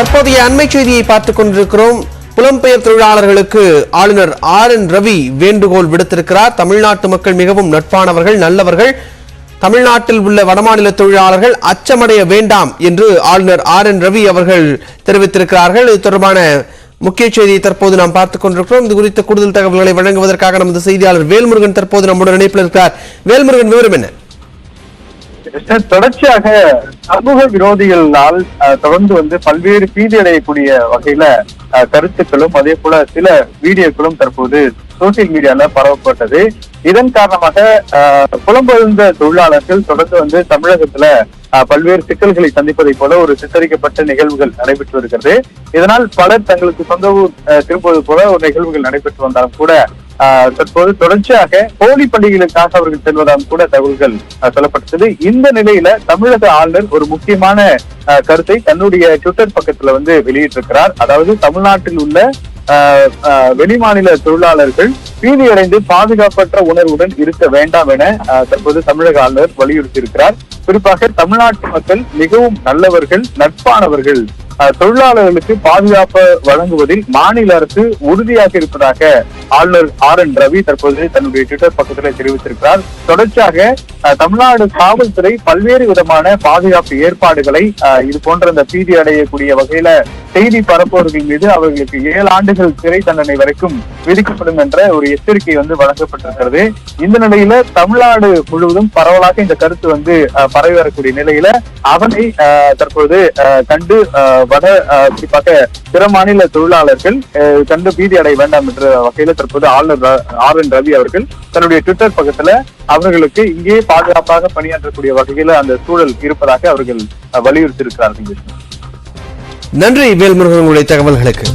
தற்போதைய அண்மை செய்தியை பார்த்துக் கொண்டிருக்கிறோம். புலம்பெயர் தொழிலாளர்களுக்கு ஆளுநர் RN ரவி வேண்டுகோள் விடுத்திருக்கிறார். தமிழ்நாட்டு மக்கள் மிகவும் நட்பானவர்கள், நல்லவர்கள். தமிழ்நாட்டில் உள்ள வடமாநில தொழிலாளர்கள் அச்சமடைய வேண்டாம் என்று ஆளுநர் RN ரவி அவர்கள் தெரிவித்திருக்கிறார்கள். இது தொடர்பான முக்கிய செய்தியை தற்போது நாம் பார்த்துக் கொண்டிருக்கிறோம். இது குறித்த கூடுதல் தகவல்களை வழங்குவதற்காக நமது செய்தியாளர் வேல்முருகன் தற்போது நம்முடைய இணைப்பில் இருக்கிறார். வேல்முருகன், விவரம் என்ன? தொடர்ச்சியாக சமூக விரோதிகளால் தொடர்ந்து பல்வேறு பீதி அடையக்கூடிய வகையில கருத்துக்களும் அதே போல சில வீடியோக்களும் தற்போது சோசியல் மீடியால பரவப்பட்டது. இதன் காரணமாக புலம்பெயர்ந்த தொழிலாளர்கள் தொடர்ந்து தமிழகத்துல பல்வேறு சிக்கல்களை சந்திப்பதை போல ஒரு சித்தரிக்கப்பட்ட நிகழ்வுகள் நடைபெற்று வருகிறது. இதனால் பலர் தங்களுக்கு சொந்த ஊர் திரும்புவது போல ஒரு நிகழ்வுகள் நடைபெற்று வந்தாலும் கூட தற்போது தொடர்ச்சியாக கோழி பண்டிகைகளுக்காக அவர்கள் செல்வதாகவும் கூட தகவல்கள் சொல்லப்பட்டது. இந்த நிலையில தமிழக ஆளுநர் ஒரு முக்கியமான கருத்தை தன்னுடைய ட்விட்டர் பக்கத்துல வெளியிட்டிருக்கிறார். அதாவது தமிழ்நாட்டில் உள்ள வெளிமாநில தொழிலாளர்கள் பீதியடைந்து பாதுகாப்பற்ற உணர்வுடன் இருக்க வேண்டாம் என தற்போது தமிழக ஆளுநர் வலியுறுத்தி இருக்கிறார். குறிப்பாக தமிழ்நாட்டு மக்கள் மிகவும் நல்லவர்கள், நட்பானவர்கள். தொழிலாளர்களுக்கு பாதுகாப்பு வழங்குவதில் மாநில அரசு உறுதியாக இருப்பதாக ஆளுநர் RN ரவி தற்போது தன்னுடைய ட்விட்டர் பக்கத்தில் தெரிவித்திருக்கிறார். தொடர்ச்சியாக தமிழ்நாடு காவல்துறை பல்வேறு விதமான பாதுகாப்பு ஏற்பாடுகளை இது போன்ற இந்த பீதி அடையக்கூடிய வகையில செய்தி பரப்புவர்கள் மீது அவர்களுக்கு 7 ஆண்டுகள் சிறை தண்டனை வரைக்கும் விதிக்கப்படும் என்ற ஒரு எச்சரிக்கை வழங்கப்பட்டிருக்கிறது. இந்த நிலையில தமிழ்நாடு முழுவதும் பரவலாக இந்த கருத்து பரவி வரக்கூடிய நிலையில அவனை தற்போது கண்டு குறிப்பாக பிற மாநில தொழிலாளர்கள் கண்டு பீதி அடைய வேண்டாம் என்ற வகையில தற்போது ஆளுநர் RN ரவி அவர்கள் தன்னுடைய ட்விட்டர் பக்கத்துல அவர்களுக்கு இங்கே பாதுகாப்பாக பணியாற்றக்கூடிய வகையில அந்த சூழல் இருப்பதாக அவர்கள் வலியுறுத்தி இருக்கிறார்கள். நன்றி வேல்முருகன், உங்களுடைய தகவல்களுக்கு.